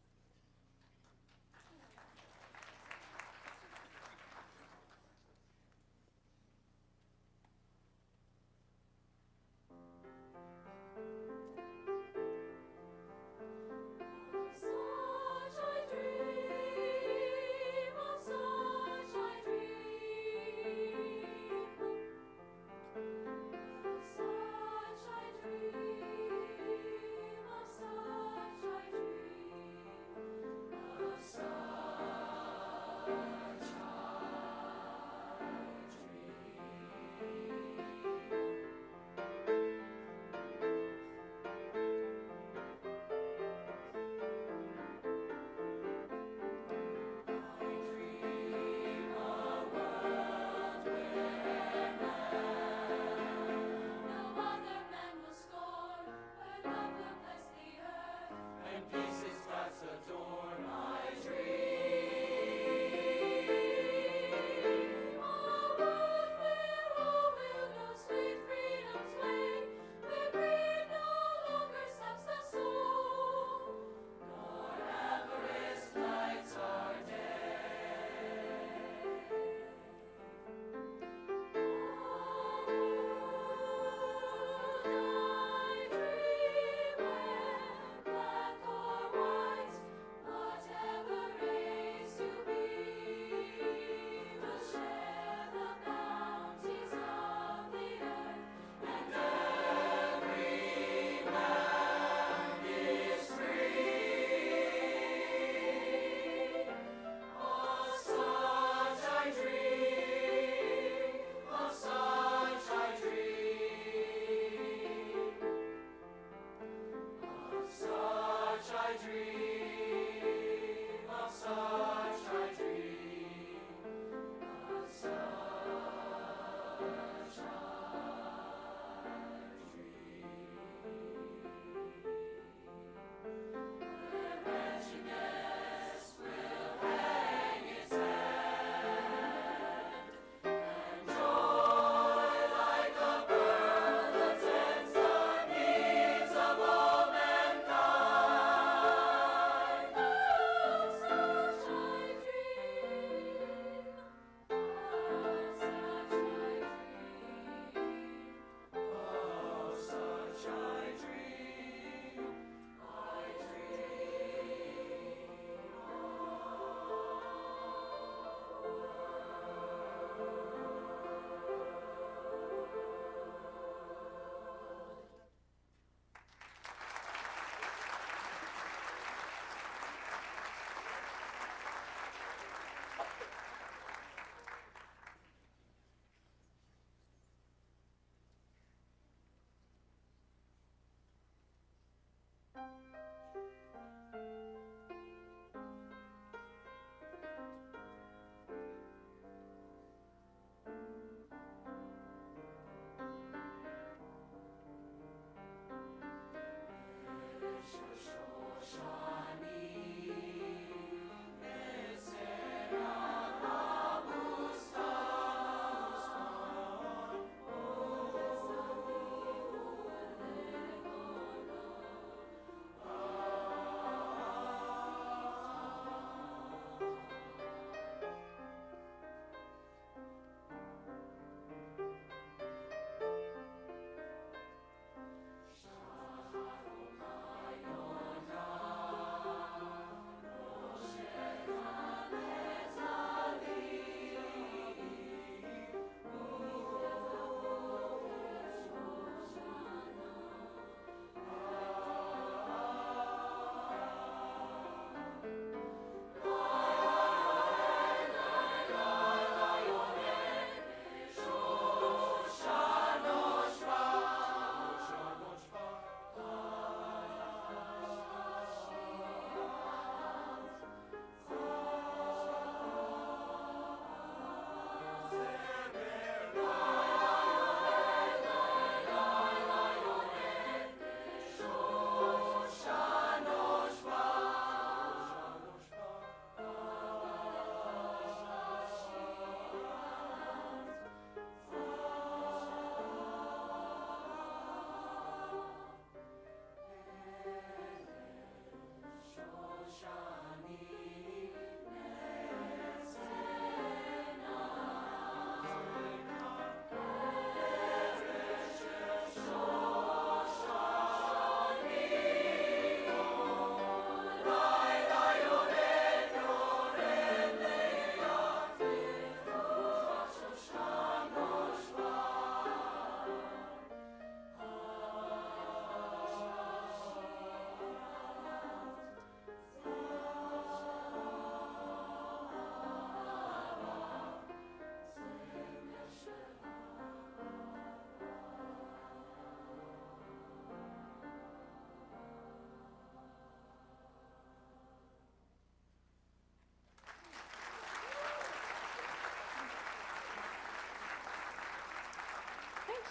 [SPEAKER 6] Such I dream.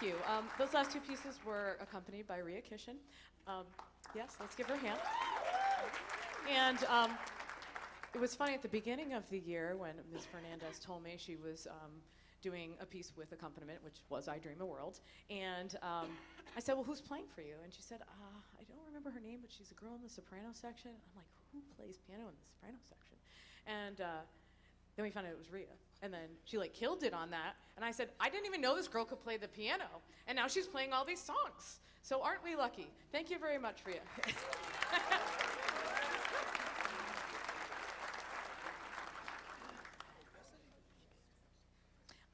[SPEAKER 11] you. Those last two pieces were accompanied by Rhea Kishin. Yes, let's give her a hand. And it was funny at the beginning of the year when Ms. Fernandez told me she was doing a piece with accompaniment, which was I Dream a World. And I said, well, who's playing for you? And she said, I don't remember her name, but she's a girl in the soprano section. I'm like, who plays piano in the soprano section? And then we found out it was Rhea. And then she like killed it on that. And I said, I didn't even know this girl could play the piano. And now she's playing all these songs. So aren't we lucky? Thank you very much, Rhea.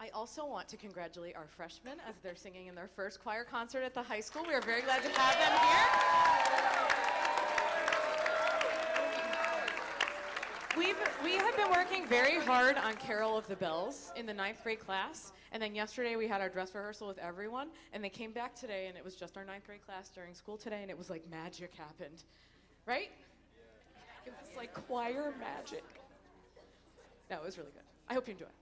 [SPEAKER 11] I also want to congratulate our freshmen as they're singing in their first choir concert at the high school. We are very glad to have them here. We have been working very hard on Carol of the Bells in the 9th grade class. And then yesterday we had our dress rehearsal with everyone. And they came back today and it was just our 9th grade class during school today. And it was like magic happened. Right? It was like choir magic. No, it was really good. I hope you enjoy it.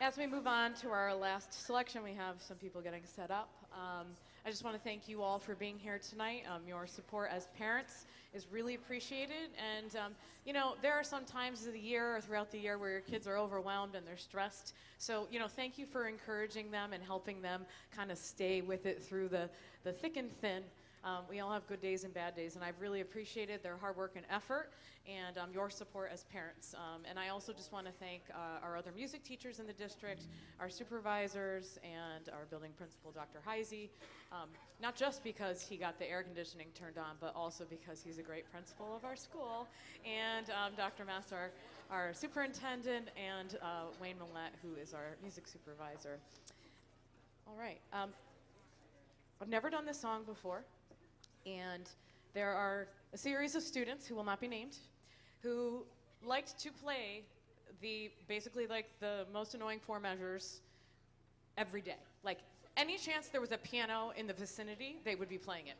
[SPEAKER 11] As we move on to our last selection, we have some people getting set up. I just want to thank you all for being here tonight. Your support as parents is really appreciated. And, you know, there are some times of the year or throughout the year where your kids are overwhelmed and they're stressed. So, you know, thank you for encouraging them and helping them kind of stay with it through the thick and thin. We all have good days and bad days, and I've really appreciated their hard work and effort and your support as parents. And I also just want to thank our other music teachers in the district, our supervisors, and our building principal, Dr. Heisey, not just because he got the air conditioning turned on, but also because he's a great principal of our school, and Dr. Mass, our superintendent, and Wayne Millette, who is our music supervisor. All right. I've never done this song before. And there are a series of students who will not be named who liked to play basically the most annoying 4 measures every day. Like any chance there was a piano in the vicinity, they would be playing it.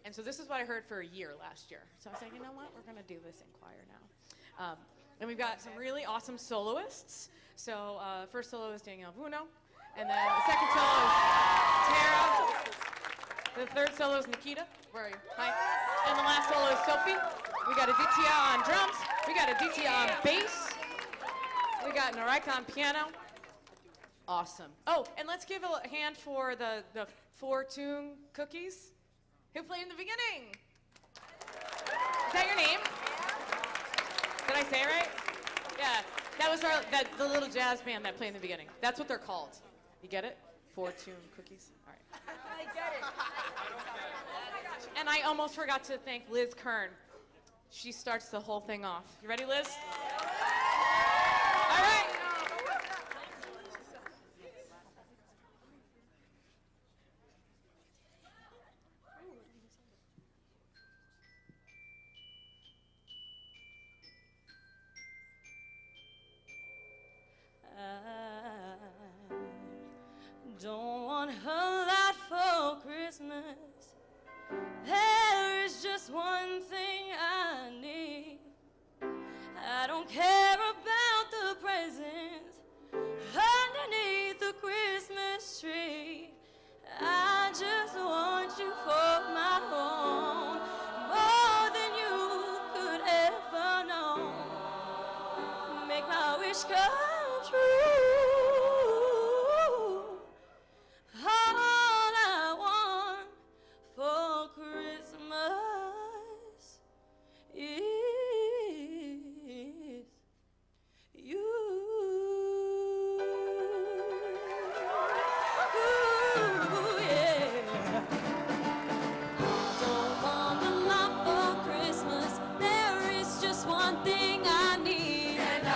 [SPEAKER 11] And so this is what I heard for a year last year. So I was like, you know what, we're gonna do this in choir now. And we've got some really awesome soloists. So first solo is Danielle Vuno, and then the second solo is Tara. The third solo is Nikita. Where are you? Hi. And the last solo is Sophie. We got Aditya on drums. We got Aditya on bass. We got Narika on piano. Awesome. Oh, and let's give a hand for the 4-tune cookies who played in the beginning. Is that your name? Did I say it right? Yeah. That was the little jazz band that played in the beginning. That's what they're called. You get it? 4-tune cookies. All right.
[SPEAKER 12] I get it.
[SPEAKER 11] And I almost forgot to thank Liz Kern. She starts the whole thing off. You ready, Liz? All right.
[SPEAKER 4] I don't want a lot for
[SPEAKER 6] Christmas. There is just one thing I need. I don't care about the presents underneath the Christmas tree. I just want you for my own, more than you could ever know. Make my wish come true. All I want for Christmas is you. Ooh, yeah. Don't want a lot for Christmas. There is just one thing I need. And I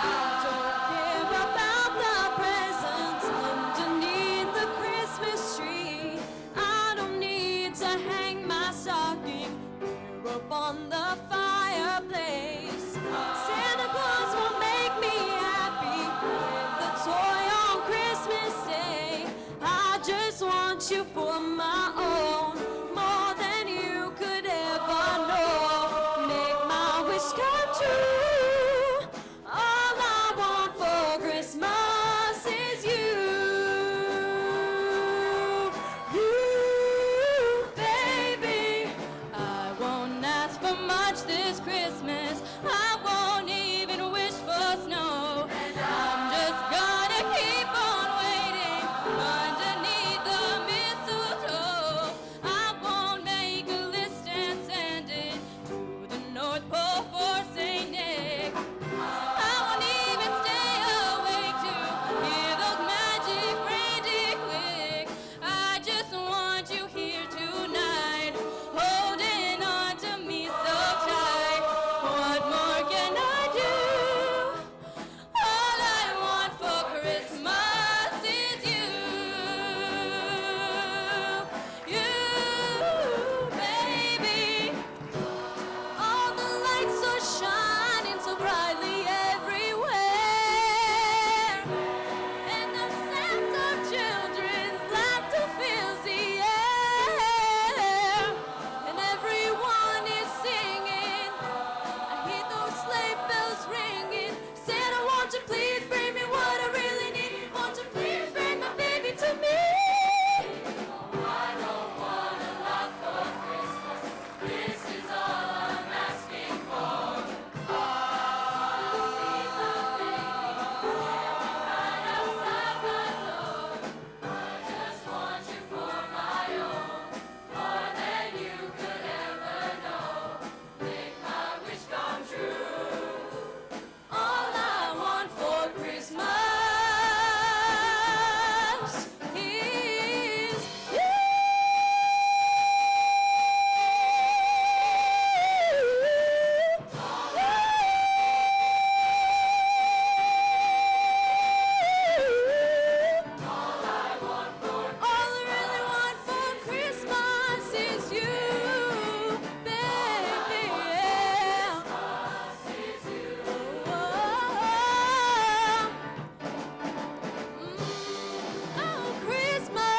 [SPEAKER 6] don't care about the presents underneath the Christmas tree. I don't need to hang my stocking here up on the fireplace. Santa Claus will make me happy with a toy on Christmas Day. I just want you for my own, more than you could ever know. Make my wish come true. All I want for Christmas is you. You, baby. I won't ask for much this Christmas. I won't even wish for snow. I'm just gonna keep on waiting underneath the mistletoe. I won't make a list and send it to the North Pole for St. Nick. I won't even stay awake to hear those magic reindeer click. I just want you here tonight, holding on to me so tight. What more can I do? All I want for Christmas is you. You, baby. All the lights are shining so brightly everywhere, and the sound of children's laughter fills the air, and everyone is singing. I hear those sleigh bells ringing. Santa, won't you please bring me what I really need? Won't you please bring my baby to me? I don't want a lot for Christmas. This is all I'm asking for. I see my baby right outside my door. I just want you for my own, more than you could ever know. Make my wish come true. All I want for Christmas is you. All I really want for Christmas is you, baby. Oh, Christmas.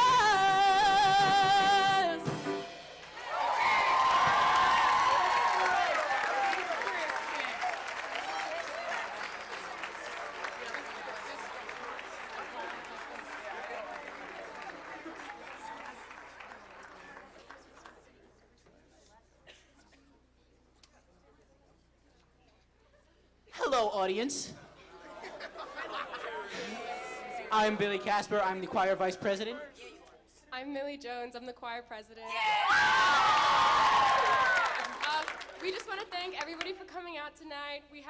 [SPEAKER 9] Hello, audience. I'm Billy Casper. I'm the choir vice president.
[SPEAKER 10] I'm Millie Jones. I'm the choir president. We just want to thank everybody for coming out tonight. We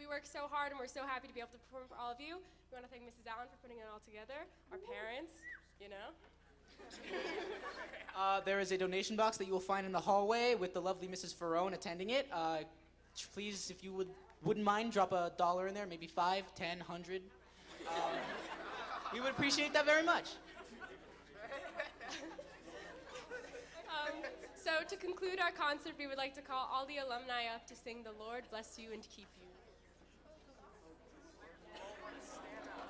[SPEAKER 10] work so hard, and we're so happy to be able to perform for all of you. We want to thank Mrs. Allen for putting it all together, our parents, you know.
[SPEAKER 9] There is a donation box that you will find in the hallway with the lovely Mrs. Ferrone attending it. Please, if you wouldn't mind, drop $1 in there, maybe 5, 10, 100. We would appreciate that very much.
[SPEAKER 10] So to conclude our concert, we would like to call all the alumni up to sing "The Lord Bless You and Keep You."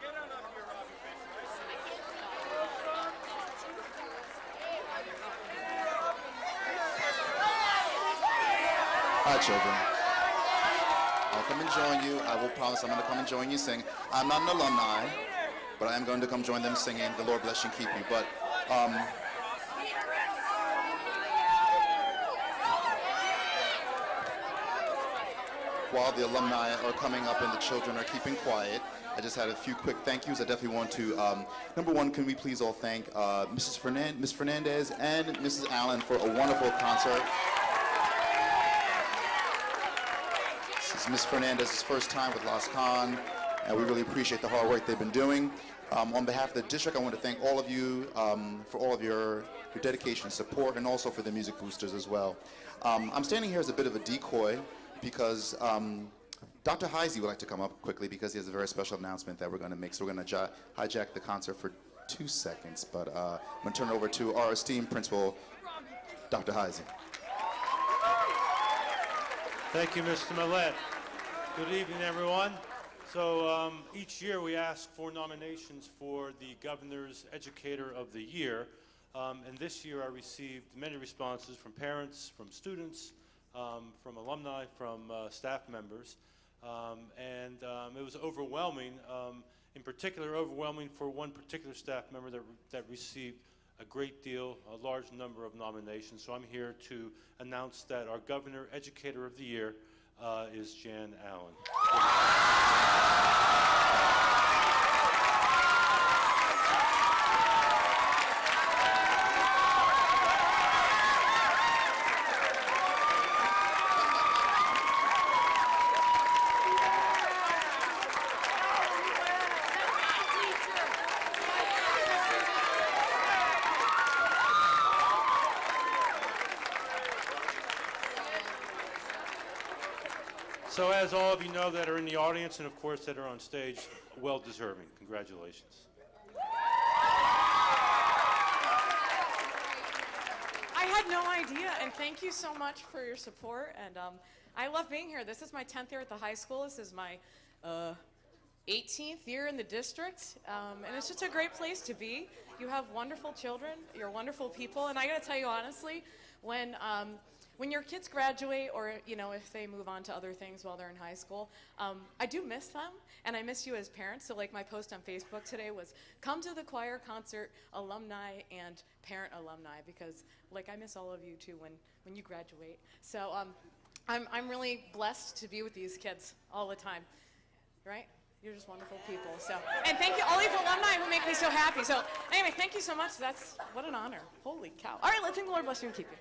[SPEAKER 4] Get on up here, Robbie.
[SPEAKER 13] Hi, children. I'll come and join you. I will promise I'm going to come and join you sing. I'm not an alumni, but I am going to come join them singing The Lord Bless You and Keep You. But while the alumni are coming up and the children are keeping quiet, I just had a few quick thank yous. I definitely want to, number one, can we please all thank Ms. Fernandez and Mrs. Allen for a wonderful concert. This is Ms. Fernandez's first time with Las Khan, and we really appreciate the hard work they've been doing. On behalf of the district, I want to thank all of you for all of your dedication and support, and also for the music boosters as well. I'm standing here as a bit of a decoy because Dr. Heisey would like to come up quickly because he has a very special announcement that we're going to make. So we're going to hijack the concert for 2 seconds, but I'm going to turn it over to our esteemed principal, Dr. Heisey.
[SPEAKER 14] Thank you, Mr. Millett. Good evening, everyone. So each year we ask for nominations for the Governor's Educator of the Year. And this year I received many responses from parents, from students, from alumni, from staff members. And it was overwhelming, in particular overwhelming for one particular staff member that received a great deal, a large number of nominations. So I'm here to announce that our Governor Educator of the Year is Jan Allen. So as all of you know that are in the audience and of course that are on stage, well deserving. Congratulations.
[SPEAKER 11] I had no idea, and thank you so much for your support. And I love being here. This is my 10th year at the high school. This is my 18th year in the district, and it's just a great place to be. You have wonderful children. You're wonderful people, and I got to tell you honestly, when your kids graduate, or if they move on to other things while they're in high school, I do miss them, and I miss you as parents. So like my post on Facebook today was, come to the choir concert, alumni and parent alumni, because like I miss all of you too when you graduate. So I'm really blessed to be with these kids all the time, right? You're just wonderful people. So, and thank you all these alumni who make me so happy. So anyway, thank you so much. That's what an honor. Holy cow. All right, let's sing The Lord Bless You and Keep You.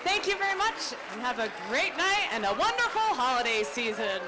[SPEAKER 11] Thank you very much, and have a great night and a wonderful holiday season.